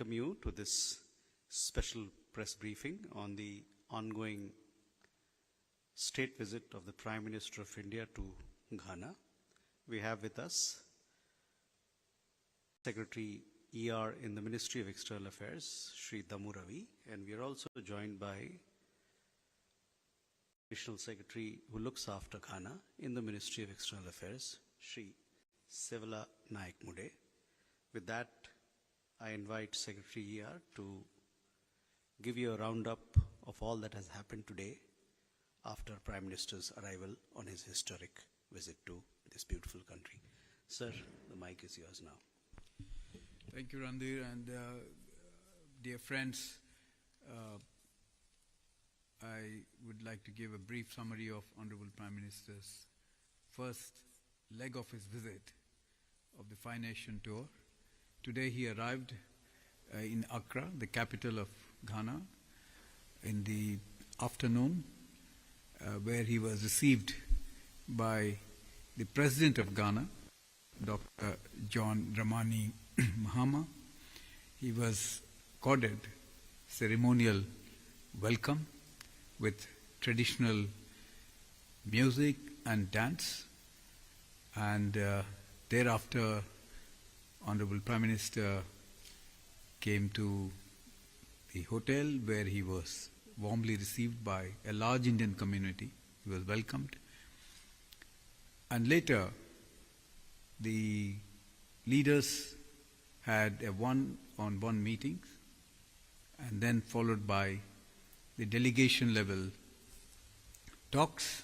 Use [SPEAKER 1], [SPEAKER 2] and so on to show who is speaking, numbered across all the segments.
[SPEAKER 1] welcome you to this special press briefing on the ongoing state visit of the Prime Minister of India to Ghana. We have with us Secretary ER in the Ministry of External Affairs, Shri Damu Ravi, and we are also joined by Additional Secretary who looks after Ghana in the Ministry of External Affairs, Shri Sevala Naik Mude. With that, I invite Secretary ER to give you a roundup of all that has happened today after Prime Minister's arrival on his historic visit to this beautiful country. Sir, the mic is yours now.
[SPEAKER 2] Thank you, Randhir, and dear friends, I would like to give a brief summary of Honorable Prime Minister's first leg of his visit of the Five Nation Tour. Today he arrived in Accra, the capital of Ghana, in the afternoon, where he was received by the President of Ghana, Dr. John Dramani Mahama. He was accorded ceremonial welcome with traditional music and dance, and thereafter Honorable Prime Minister came to the hotel where he was warmly received by a large Indian community. He was welcomed, and later the leaders had a one-on-one meetings, and then followed by the delegation level talks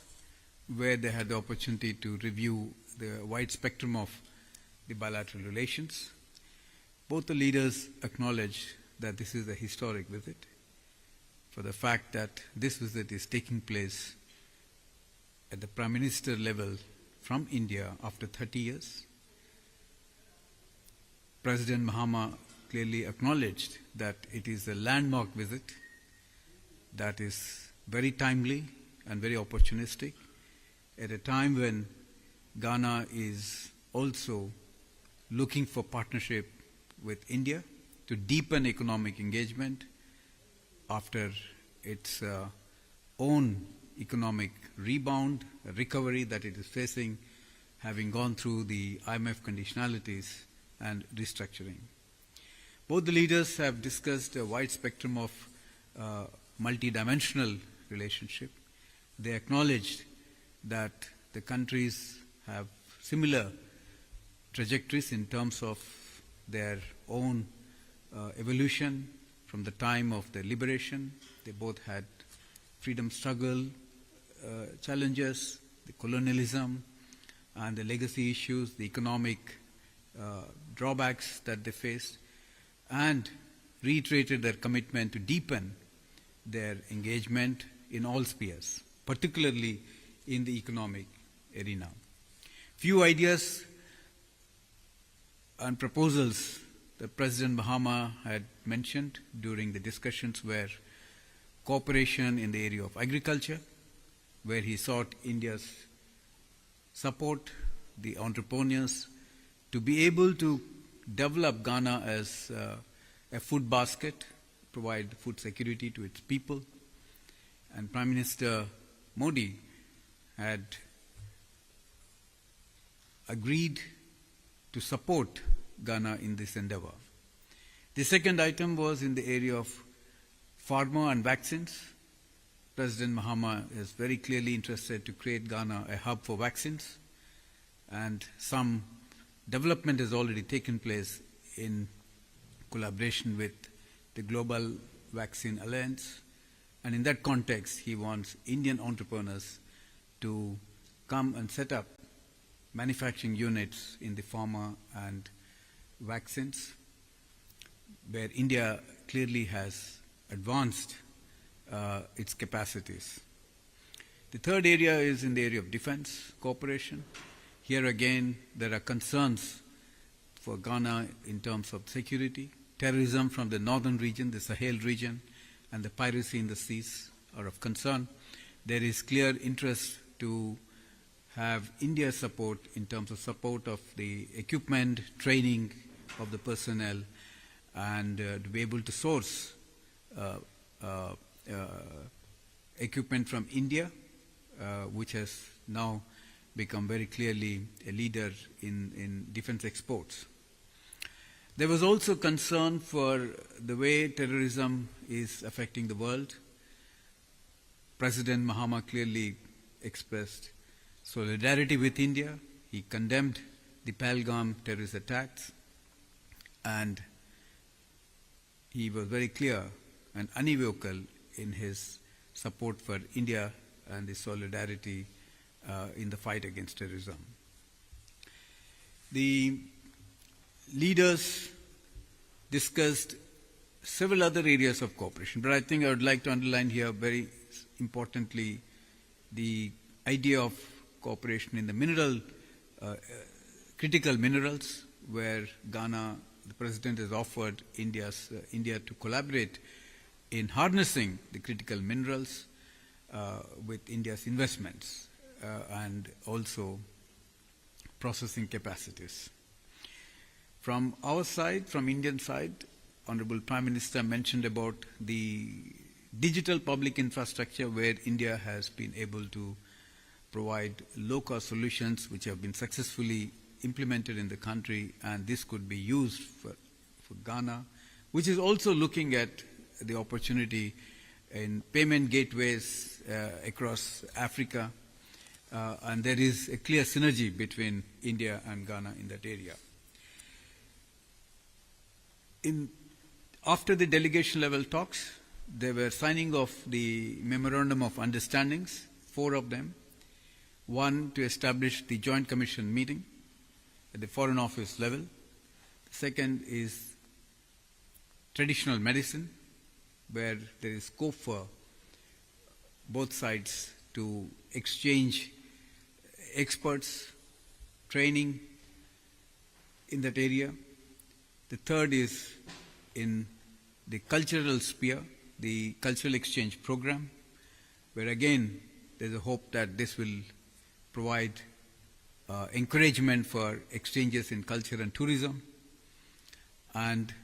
[SPEAKER 2] where they had the opportunity to review the wide spectrum of the bilateral relations. Both the leaders acknowledged that this is a historic visit for the fact that this visit is taking place at the Prime Minister level from India after 30 years. President Mahama clearly acknowledged that it is a landmark visit that is very timely and very opportunistic at a time when Ghana is also looking for partnership with India to deepen economic engagement after its own economic rebound, recovery that it is facing, having gone through the IMF conditionalities and restructuring. Both the leaders have discussed a wide spectrum of multidimensional relationship. They acknowledged that the countries have similar trajectories in terms of their own evolution from the time of their liberation. They both had freedom struggle challenges, the colonialism and the legacy issues, the economic drawbacks that they faced, and reiterated their commitment to deepen their engagement in all spheres, particularly in the economic arena. Few ideas and proposals that President Mahama had mentioned during the discussions were cooperation in the area of agriculture, where he sought India's support, the entrepreneurs, to be able to develop Ghana as a food basket, provide food security to its people. And Prime Minister Modi had agreed to support Ghana in this endeavor. The second item was in the area of pharma and vaccines. President Mahama is very clearly interested to create Ghana a hub for vaccines, and some development has already taken place in collaboration with the Global Vaccine Alliance, and in that context he wants Indian entrepreneurs to come and set up manufacturing units in the pharma and vaccines, where India clearly has advanced its capacities. The third area is in the area of defense cooperation. Here again, there are concerns for Ghana in terms of security. Terrorism from the northern region, the Sahel region, and the piracy in the seas are of concern. There is clear interest to have India's support in terms of support of the equipment, training of the personnel, and to be able to source equipment from India, which has now become very clearly a leader in defense exports. There was also concern for the way terrorism is affecting the world. President Mahama clearly expressed solidarity with India. He condemned the Pahalgam terrorist attacks, and he was very clear and unequivocal in his support for India and the solidarity in the fight against terrorism. The leaders discussed several other areas of cooperation, but I think I would like to underline here very importantly the idea of cooperation in the critical minerals, where Ghana, the president, has offered India to collaborate in harnessing the critical minerals with India's investments and also processing capacities. From our side, from Indian side, Honorable Prime Minister mentioned about the digital public infrastructure, where India has been able to provide low-cost solutions which have been successfully implemented in the country, and this could be used for Ghana, which is also looking at the opportunity in payment gateways across Africa, and there is a clear synergy between India and Ghana in that area. After the delegation level talks, they were signing of the memorandum of understandings, 4 of them. One, to establish the joint commission meeting at the Foreign Office level. The second is traditional medicine, where there is scope for both sides to exchange experts, training in that area. The third is in the cultural sphere, the cultural exchange program, where again there's a hope that this will provide encouragement for exchanges in culture and tourism. And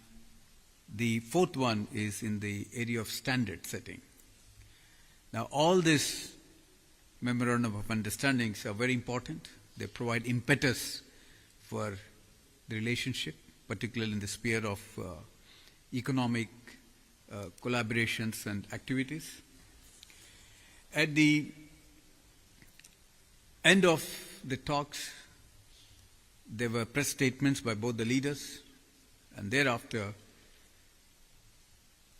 [SPEAKER 2] the fourth one is in the area of standard setting. Now, all these memorandum of understandings are very important. They provide impetus for the relationship, particularly in the sphere of economic collaborations and activities. At the end of the talks, there were press statements by both the leaders, and thereafter,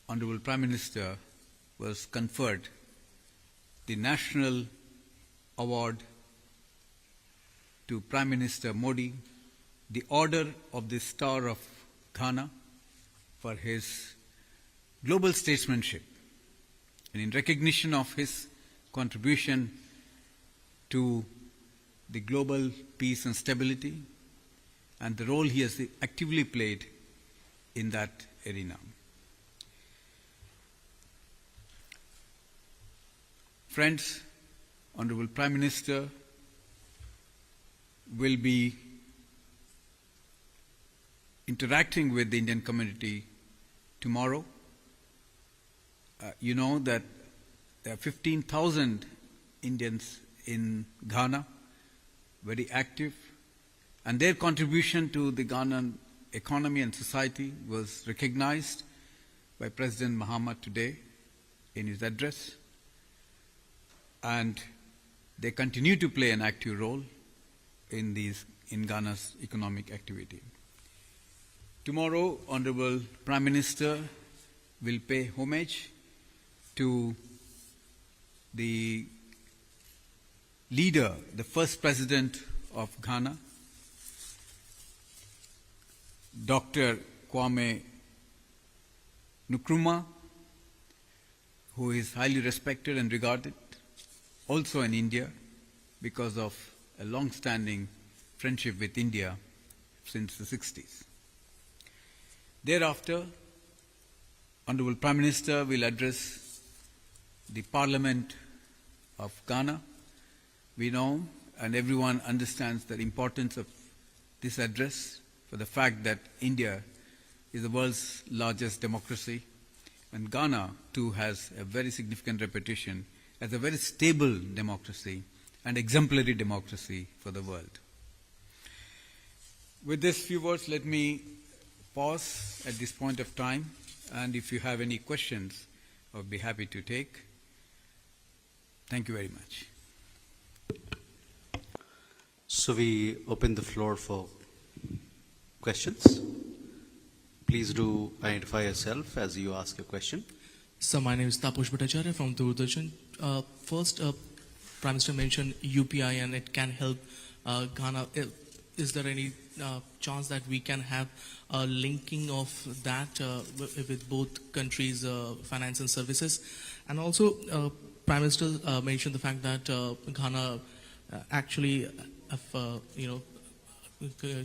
[SPEAKER 2] Honorable Prime Minister was conferred the National Award to Prime Minister Modi, the Order of the Star of Ghana, for his global statesmanship, and in recognition of his contribution to the global peace and stability and the role he has actively played in that arena. Friends, Honorable Prime Minister will be interacting with the Indian community tomorrow. You know that there are 15,000 Indians in Ghana, very active, and their contribution to the Ghanaian economy and society was recognized by President Mahama today in his address, and they continue to play an active role in Ghana's economic activity. Tomorrow, Honorable Prime Minister will pay homage to the leader, the first president of Ghana, Dr. Kwame Nkrumah, who is highly respected and regarded, also in India, because of a long-standing friendship with India since the 60s. Thereafter, Honorable Prime Minister will address the Parliament of Ghana. We know and everyone understands the importance of this address for the fact that India is the world's largest democracy, and Ghana too has a very significant reputation as a very stable democracy and exemplary democracy for the world. With these few words, let me pause at this point of time, and if you have any questions, I would be happy to take. Thank you very much.
[SPEAKER 1] So we open the floor for questions. Please do identify yourself as you ask your question.
[SPEAKER 3] So my name is Taposh Bhattacharya from Doordarshan. First, Prime Minister mentioned UPI and it can help Ghana. Is there any chance that we can have a linking of that with both countries' finance and services? And also, Prime Minister mentioned the fact that Ghana actually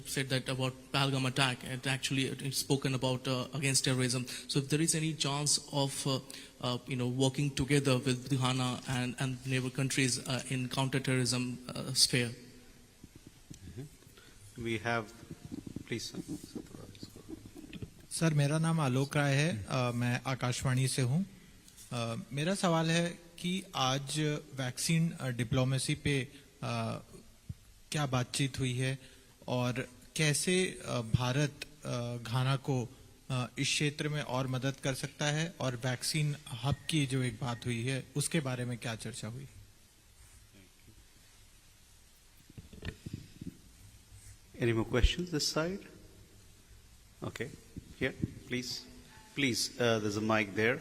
[SPEAKER 3] said that about Pahalgam attack. It actually it's spoken about against terrorism. So if there is any chance of working together with Ghana and neighbor countries in counter-terrorism sphere.
[SPEAKER 1] We have, please.
[SPEAKER 4] Sir मेरा नाम आलोक राय है मैं आकाशवाणी से हूँ मेरा सवाल है कि आज वैक्सीन डिप्लोमेसी पे क्या बातचीत हुई है और कैसे भारत घाना को इस क्षेत्र में और मदद कर सकता है और वैक्सीन हब की जो एक बात हुई है उसके बारे में क्या चर्चा हुई
[SPEAKER 1] Any more questions this side? Okay, here, please. Please, there's a mic there.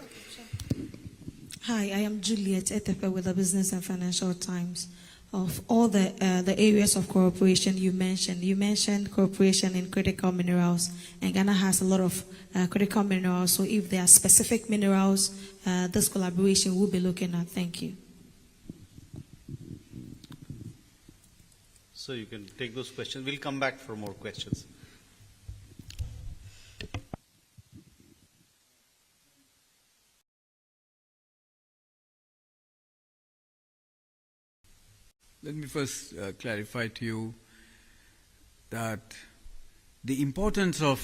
[SPEAKER 5] Hi, I am Juliet Etepe with the Business and Financial Times. Of all the areas of cooperation you mentioned cooperation in critical minerals, and Ghana has a lot of critical minerals. So if there are specific minerals, this collaboration will be looking at. Thank you.
[SPEAKER 1] So you can take those questions. We'll come back for more questions.
[SPEAKER 2] Let me first clarify to you that the importance of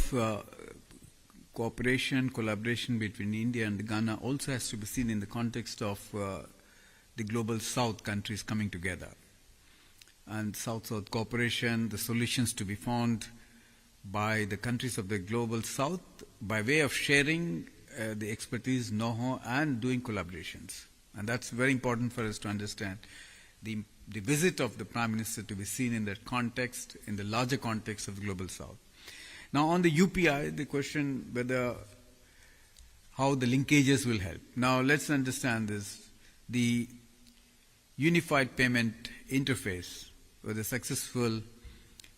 [SPEAKER 2] cooperation, collaboration between India and Ghana also has to be seen in the context of the global South countries coming together. And South-South cooperation, the solutions to be found by the countries of the global South by way of sharing the expertise, know-how, and doing collaborations. And that's very important for us to understand. The visit of the Prime Minister to be seen in that context, in the larger context of the global South. Now on the UPI, the question whether how the linkages will help. Now let's understand this. The Unified Payment Interface was a successful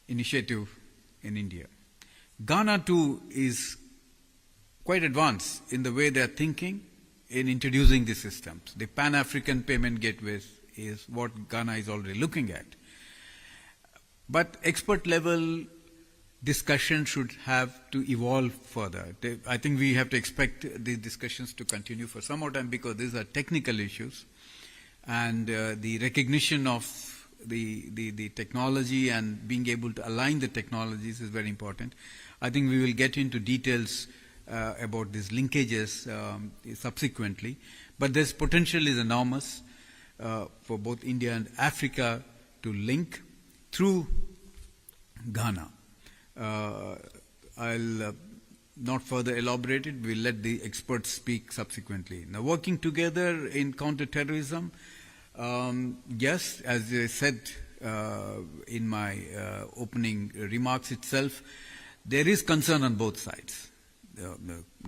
[SPEAKER 2] initiative in India. Ghana too is quite advanced in the way they are thinking in introducing these systems. The Pan-African Payment Gateways is what Ghana is already looking at. But expert level discussion should have to evolve further. I think we have to expect these discussions to continue for some more time because these are technical issues, and the recognition of the technology and being able to align the technologies is very important. I think we will get into details about these linkages subsequently, but this potential is enormous for both India and Africa to link through Ghana. I'll not further elaborate it. We'll let the experts speak subsequently. Now, working together in counter-terrorism, yes, as I said in my opening remarks itself, there is concern on both sides.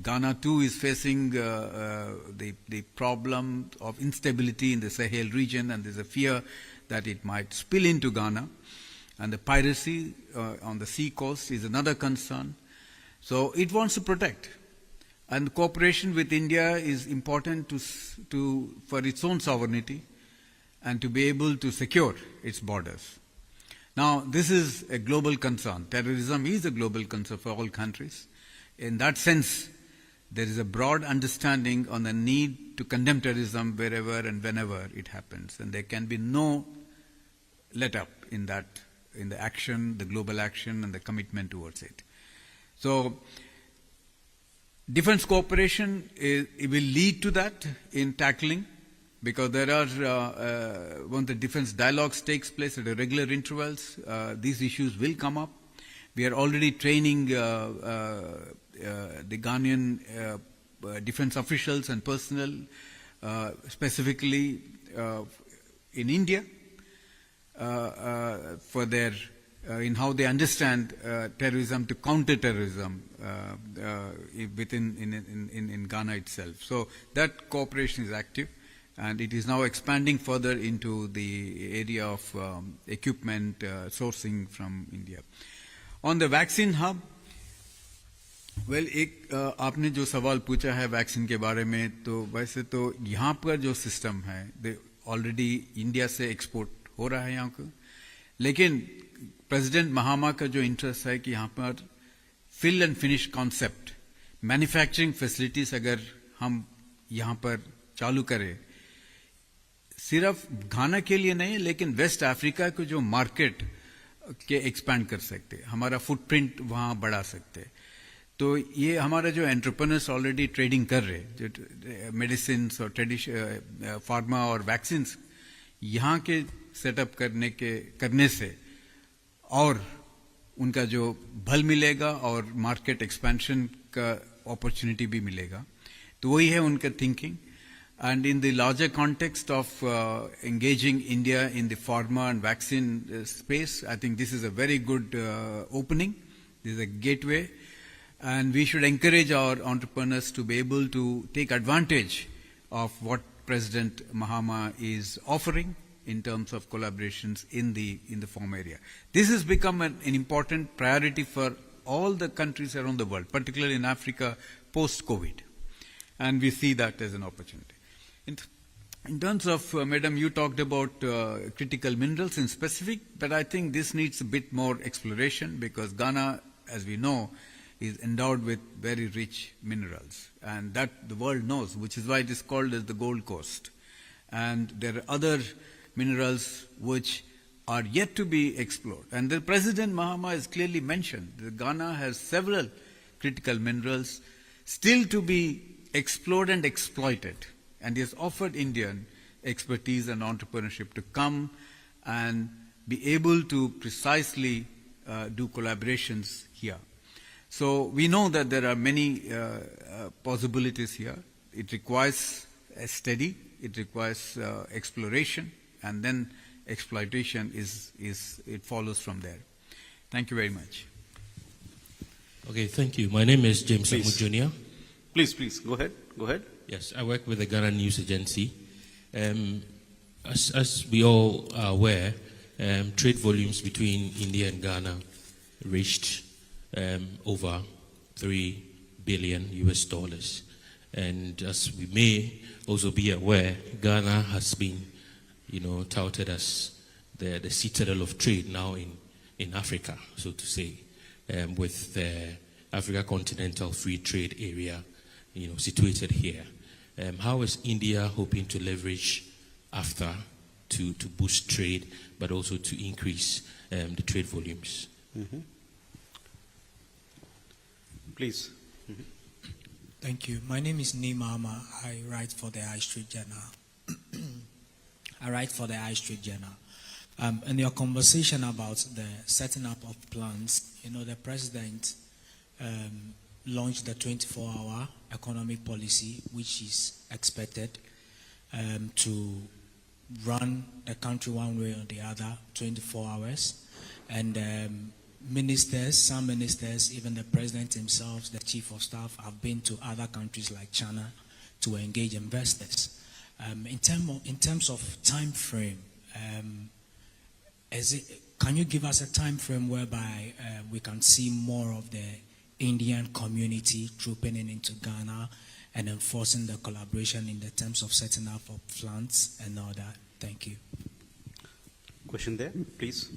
[SPEAKER 2] Ghana too is facing the problem of instability in the Sahel region, and there's a fear that it might spill into Ghana. And the piracy on the sea coast is another concern. So it wants to protect. And cooperation with India is important for its own sovereignty and to be able to secure its borders. Now, this is a global concern. Terrorism is a global concern for all countries. In that sense, there is a broad understanding on the need to condemn terrorism wherever and whenever it happens. And there can be no let-up in that, in the action, the global action, and the commitment towards it. So, Defense cooperation it will lead to that in tackling, because there are, when the defense dialogues takes place at regular intervals, these issues will come up. We are already training the Ghanaian defense officials and personnel, specifically in India, for their in how they understand terrorism to counter terrorism in Ghana itself. So that cooperation is active, and it is now expanding further into the area of equipment sourcing from India. On the vaccine hub, well, एक आपने जो सवाल पूछा है vaccine के बारे में, तो वैसे तो यहाँ पर जो सिस्टम है ऑलरेडी इंडिया से एक्सपोर्ट हो रहा है यहाँ को, लेकिन प्रेसिडेंट महामा का जो इंटरेस्ट है कि यहाँ पर fill and finish concept manufacturing facilities अगर हम यहाँ पर चालू करें, सिर्फ घाना के लिए नहीं लेकिन वेस्ट अफ्रीका को जो मार्केट के एक्सपैंड कर सकते, हमारा फुटप्रिंट वहाँ बढ़ा सकते, तो ये हमारा जो एंटरप्रेन्योर्स ऑलरेडी ट्रेडिंग कर रहे, जो मेडिसिन और ट्रेडिशन फार्मा और वैक्सीन यहाँ के सेटअप करने से और उनका जो बल मिलेगा और मार्केट एक्सपेंशन का अपॉर्चुनिटी भी मिलेगा, तो वही है उनका thinking. And in the larger context of engaging India in the pharma and vaccine space, I think this is a very good opening. This is a gateway. And we should encourage our entrepreneurs to be able to take advantage of what President Mahama is offering in terms of collaborations in the pharma area. This has become an important priority for all the countries around the world, particularly in Africa post-COVID. And we see that as an opportunity. In terms of, Madam, you talked about critical minerals in specific, but I think this needs a bit more exploration because Ghana, as we know, is endowed with very rich minerals, and that the world knows, which is why it is called as the Gold Coast. And there are other minerals which are yet to be explored. And the President Mahama has clearly mentioned that Ghana has several critical minerals still to be explored and exploited. And he has offered Indian expertise and entrepreneurship to come and be able to precisely do collaborations here. So we know that there are many possibilities here. It requires a study, it requires exploration, and then exploitation it follows from there. Thank you very much.
[SPEAKER 6] Okay, thank you. My name is James Amu Jr.
[SPEAKER 1] Please, go ahead.
[SPEAKER 6] Yes, I work with the Ghana News Agency. As we all are aware, trade volumes between India and Ghana reached over $3 billion US. And as we may also be aware, Ghana has been, touted as the citadel of trade now in Africa, so to say, with the Africa Continental Free Trade Area, situated here. How is India hoping to leverage AFTA to boost trade, but also to increase the trade volumes?
[SPEAKER 1] Mm-hmm. Please. Mm-hmm.
[SPEAKER 7] Thank you. My name is Nimama. I write for the High Street Journal. In your conversation about the setting up of plans, the president launched the 24-hour economic policy, which is expected to run the country one way or the other, 24 hours. And some ministers, even the president himself, the chief of staff, have been to other countries like China to engage investors. In terms of time frame, can you give us a time frame whereby we can see more of the Indian community trooping into Ghana and enforcing the collaboration in the terms of setting up of plants and all that? Thank you.
[SPEAKER 1] Question there, please.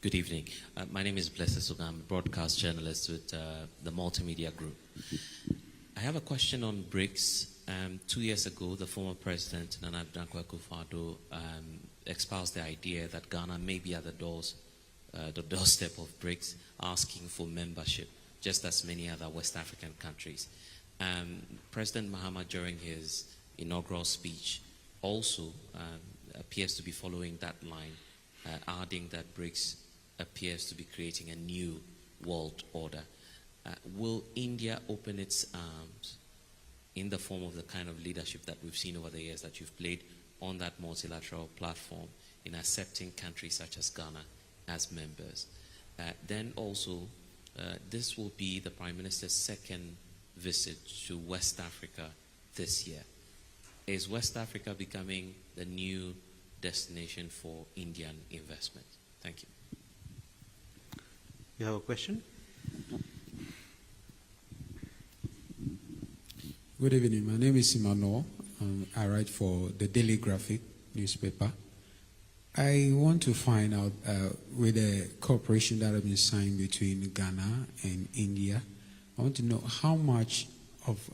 [SPEAKER 8] Good evening. My name is Blessed Suga. I'm a broadcast journalist with the Multimedia Group. I have a question on BRICS. 2 years ago, the former president, Nana Dankwa Akufo-Addo, espoused the idea that Ghana may be at the doorstep of BRICS, asking for membership, just as many other West African countries. President Mahama, during his inaugural speech, also appears to be following that line, adding that BRICS appears to be creating a new world order. Will India open its arms in the form of the kind of leadership that we've seen over the years that you've played on that multilateral platform in accepting countries such as Ghana as members? Then also, this will be the Prime Minister's second visit to West Africa this year. Is West Africa becoming the new destination for Indian investment? Thank you.
[SPEAKER 1] You have a question?
[SPEAKER 9] Good evening. My name is Emmanuel. I write for the Daily Graphic newspaper. I want to find out, with the cooperation that has been signed between Ghana and India, I want to know how much of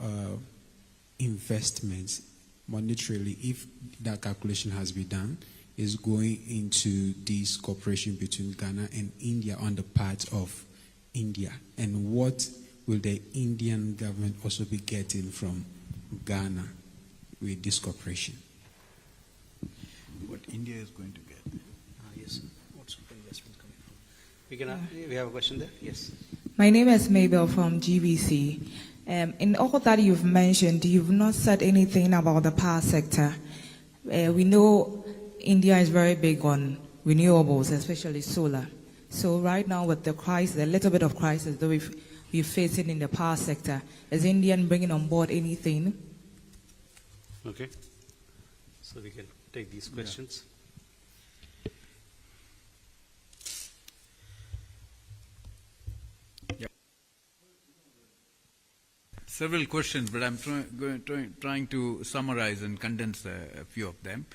[SPEAKER 9] investments monetarily, if that calculation has been done, is going into this cooperation between Ghana and India on the part of India, and what will the Indian government also be getting from Ghana with this cooperation?
[SPEAKER 2] What India is going to get.
[SPEAKER 1] Yes. What sort of investment coming from? We have a question there? Yes.
[SPEAKER 10] My name is Mabel from GBC. In all that you've mentioned, you've not said anything about the power sector. We know India is very big on renewables, especially solar. So right now with the crisis, a little bit of crisis that we're facing in the power sector, is India bringing on board anything?
[SPEAKER 1] Okay. So we can take these questions.
[SPEAKER 2] Several questions, but I'm trying to summarize and condense a few of them.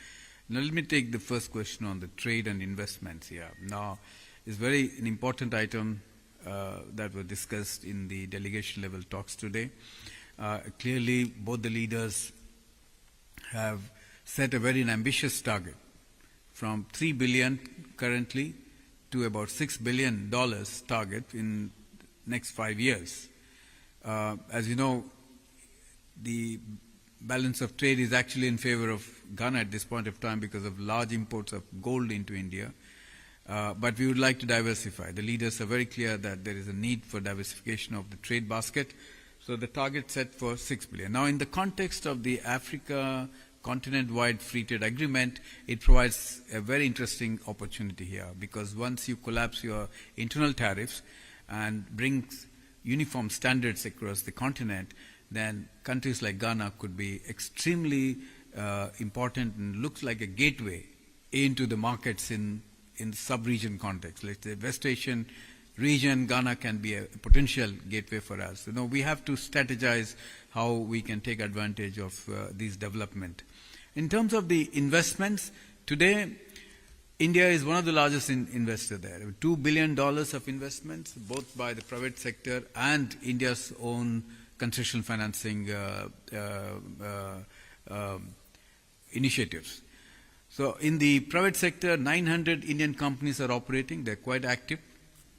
[SPEAKER 2] Now, let me take the first question on the trade and investments here. Now, it's an important item that was discussed in the delegation level talks today. Clearly, both the leaders have set a very ambitious target, from $3 billion currently to about $6 billion target in next 5 years. As you know, the balance of trade is actually in favor of Ghana at this point of time because of large imports of gold into India. But we would like to diversify. The leaders are very clear that there is a need for diversification of the trade basket. So the target set for $6 billion. Now, in the context of the Africa continent-wide free trade agreement, it provides a very interesting opportunity here, because once you collapse your internal tariffs and brings uniform standards across the continent, then countries like Ghana could be extremely important and looks like a gateway into the markets in sub-region context. Like the West Asian region, Ghana can be a potential gateway for us. You know, we have to strategize how we can take advantage of these development. In terms of the investments, today India is one of the largest investors there. $2 billion of investments, both by the private sector and India's own concessional financing initiatives. So in the private sector, 900 Indian companies are operating. They're quite active,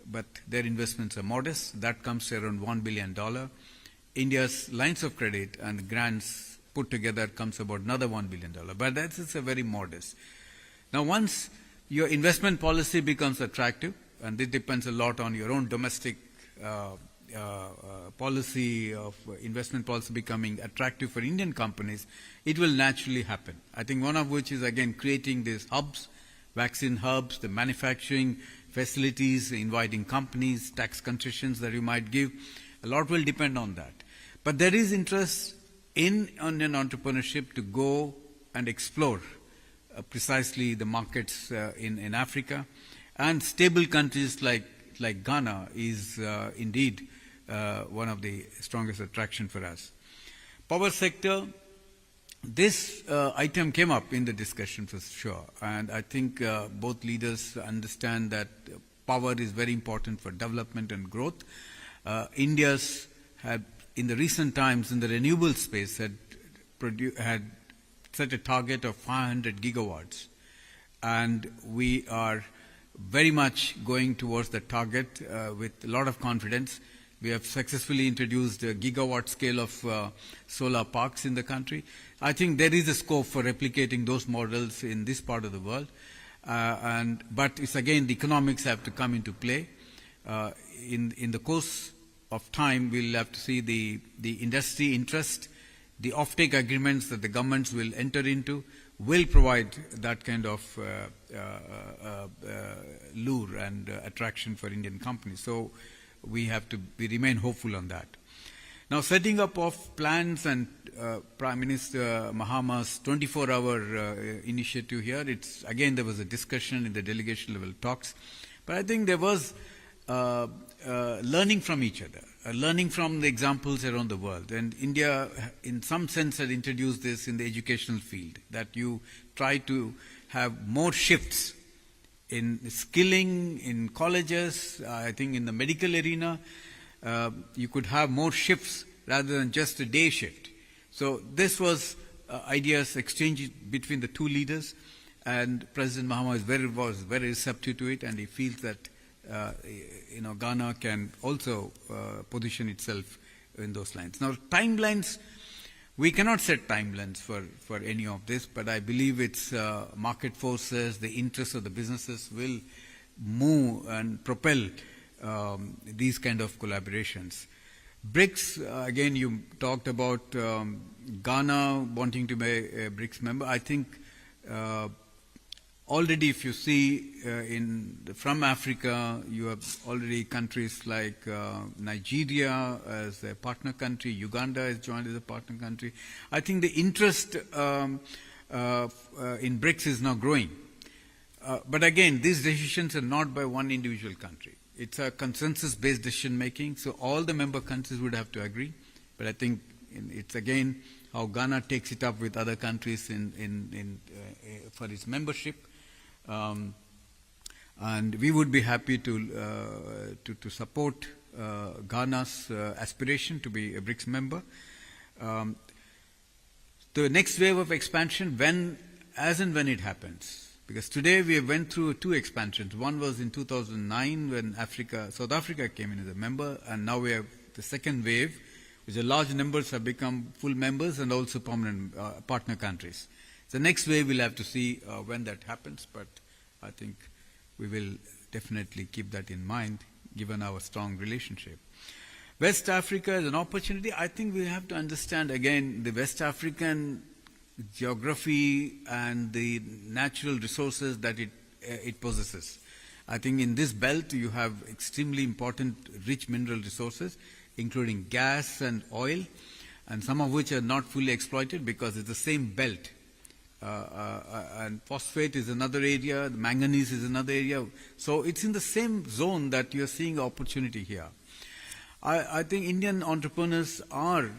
[SPEAKER 2] but their investments are modest. That comes to around $1 billion. India's lines of credit and grants put together comes about another $1 billion. But that's a very modest. Now, once your investment policy becomes attractive, and this depends a lot on your own domestic policy of investment policy becoming attractive for Indian companies, it will naturally happen. I think one of which is, again, creating these hubs, vaccine hubs, the manufacturing facilities, inviting companies, tax concessions that you might give. A lot will depend on that. But there is interest in Indian entrepreneurship to go and explore precisely the markets in Africa, and stable countries like Ghana is indeed one of the strongest attraction for us. Power sector, this item came up in the discussion for sure, and I think both leaders understand that power is very important for development and growth. India's had in the recent times in the renewable space had set a target of 500 gigawatts, and we are very much going towards the target with a lot of confidence. We have successfully introduced a gigawatt scale of solar parks in the country. I think there is a scope for replicating those models in this part of the world. But it's again, the economics have to come into play. In the course of time, we'll have to see the industry interest, the offtake agreements that the governments will enter into will provide that kind of lure and attraction for Indian companies. So we remain hopeful on that. Now, setting up of plans and Prime Minister Mahama's 24-hour initiative here, there was a discussion in the delegation level talks, but I think there was learning from each other, learning from the examples around the world. And India, in some sense, had introduced this in the educational field, that you try to have more shifts in skilling, in colleges. I think in the medical arena, you could have more shifts rather than just a day shift. So this was ideas exchanged between the two leaders, and President Mahama was very receptive to it, and he feels that Ghana can also position itself in those lines. Now, timelines, we cannot set timelines for any of this, but I believe it's market forces, the interests of the businesses will move and propel these kind of collaborations. BRICS, again, you talked about Ghana wanting to be a BRICS member. I think already, if you see from Africa, you have already countries like Nigeria as a partner country, Uganda has joined as a partner country. I think the interest in BRICS is now growing. But again, these decisions are not by one individual country. It's a consensus-based decision-making, so all the member countries would have to agree. But I think it's again how Ghana takes it up with other countries for its membership. And we would be happy to support Ghana's aspiration to be a BRICS member. The next wave of expansion, as and when it happens, because today we went through two expansions. One was in 2009 when South Africa came in as a member, and now we have the second wave, which the large numbers have become full members and also permanent partner countries. The next wave we'll have to see when that happens, but I think we will definitely keep that in mind given our strong relationship. West Africa is an opportunity. I think we have to understand again the West African geography and the natural resources that it possesses. I think in this belt you have extremely important rich mineral resources, including gas and oil, and some of which are not fully exploited because it's the same belt. And phosphate is another area, manganese is another area. So it's in the same zone that you're seeing opportunity here. I think Indian entrepreneurs are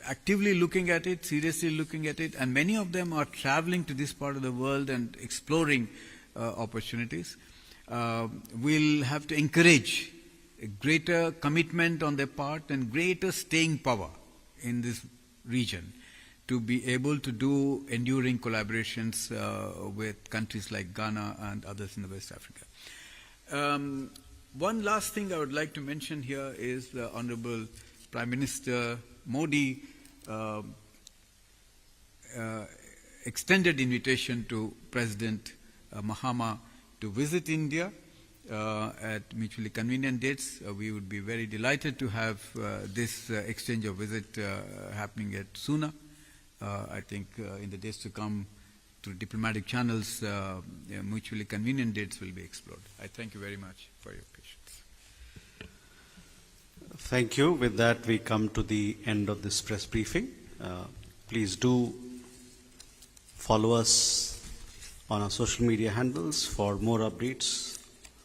[SPEAKER 2] actively looking at it, seriously looking at it, and many of them are traveling to this part of the world and exploring opportunities. We'll have to encourage a greater commitment on their part and greater staying power in this region to be able to do enduring collaborations with countries like Ghana and others in the West Africa. One last thing I would like to mention here is the Honorable Prime Minister Modi extended invitation to President Mahama to visit India at mutually convenient dates. We would be very delighted to have this exchange of visit happening sooner. I think in the days to come, through diplomatic channels, mutually convenient dates will be explored. I thank you very much for your patience.
[SPEAKER 1] Thank you. With that, we come to the end of this press briefing. Please do follow us on our social media handles for more updates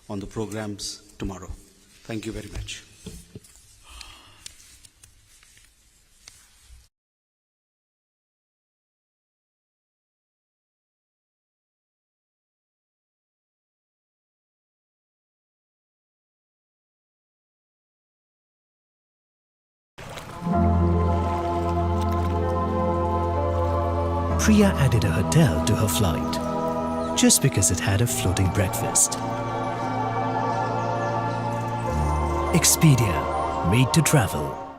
[SPEAKER 1] on the programs tomorrow. Thank you very much.
[SPEAKER 11] Priya added a hotel to her flight just because it had a floating breakfast. Expedia, Made to travel.